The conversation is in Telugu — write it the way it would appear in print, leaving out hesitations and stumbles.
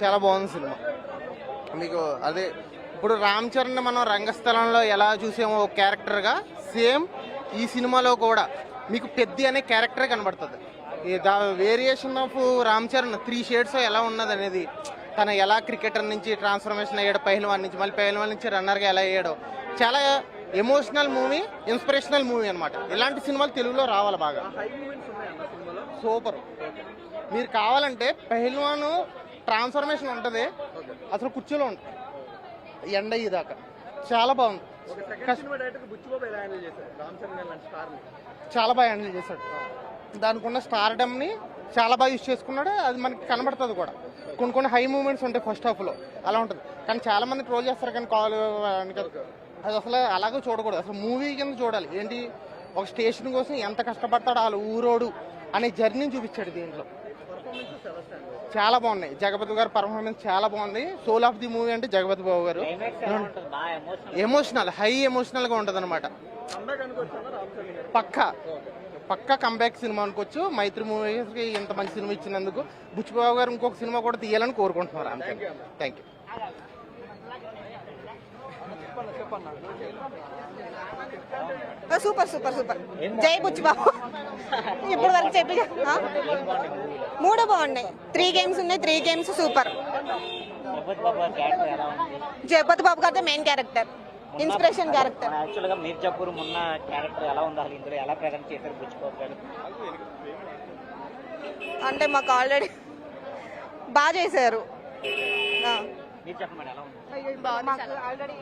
చాలా బాగుంది సినిమా. మీకు అదే ఇప్పుడు రామ్ చరణ్ మనం రంగస్థలంలో ఎలా చూసామో ఒక క్యారెక్టర్గా, సేమ్ ఈ సినిమాలో కూడా మీకు పెద్ద అనే క్యారెక్టరే కనబడుతుంది. The variation of Ram Charan 3 shades ఎలా ఉన్నది అనేది, తను ఎలా క్రికెటర్ నుంచి ట్రాన్స్ఫర్మేషన్ అయ్యాడు, పహల్వాన్ నుంచి మళ్ళీ పహల్వాన్ నుంచి రన్నర్గా ఎలా అయ్యాడో, చాలా ఎమోషనల్ మూవీ, ఇన్స్పిరేషనల్ మూవీ అనమాట. ఇలాంటి సినిమాలు తెలుగులో రావాలి బాగా. సూపర్. మీరు కావాలంటే పహల్వాన్ ట్రాన్స్ఫర్మేషన్ ఉంటుంది, అసలు కుర్చీలో ఉంటుంది ఎండ ఇదాకా, చాలా బాగుంది. చాలా బాగా హ్యాండిల్ చేశాడు. దానికి ఉన్న స్టార్డమ్ని చాలా బాగా యూజ్ చేసుకున్నాడు. అది మనకి కనబడుతుంది కూడా. కొన్ని హై మూమెంట్స్ ఉంటాయి ఫస్ట్ హాఫ్లో, అలా ఉంటుంది. కానీ చాలా మంది ట్రోల్ చేస్తారు, కానీ అది అసలు అలాగే చూడకూడదు. అసలు మూవీ కింద చూడాలి. ఏంటి, ఒక స్టేషన్ కోసం ఎంత కష్టపడతాడో వాళ్ళ ఊరోడు అనే జర్నీని చూపించాడు దీంట్లో. చాలా బాగున్నాయి. జగపతి గారు పర్ఫార్మెన్స్ చాలా బాగుంది. సోల్ ఆఫ్ ది మూవీ అంటే జగపతి బాబు గారు. ఎమోషనల్, హై ఎమోషనల్గా ఉంటుంది అనమాట. పక్కా కంబ్యాక్ సినిమా అనుకోవచ్చు. మైత్రి మూవీస్కి ఇంత మంచి సినిమా ఇచ్చినందుకు బుచ్చిబాబు గారు ఇంకొక సినిమా కూడా తీయాలని కోరుకుంటున్నారు. అంతే. Thank you. Super super super. జై బుచ్చిబాబు. ఇప్పుడు వరకు చెప్పి 3 బాగున్నాయి. 3 గేమ్స్ ఉన్నాయి. 3 గేమ్స్ సూపర్. జగపతి బాబు గారు మెయిన్ క్యారెక్టర్, ఇన్స్పిరేషన్ క్యారెక్టర్. యాక్చువల్గా మీర్జాపూర్ మొన్న క్యారెక్టర్ ఎలా ఉంది, అసలు ఇందులో ఎలా ప్రజెంట్ చేశారు బుచ్చిబాబు గారు? అంటే మాకు ఆల్రెడీ బాగా చేశారు. మీరు చెప్పండి ఎలా ఉంది? మాకు ఆల్రెడీ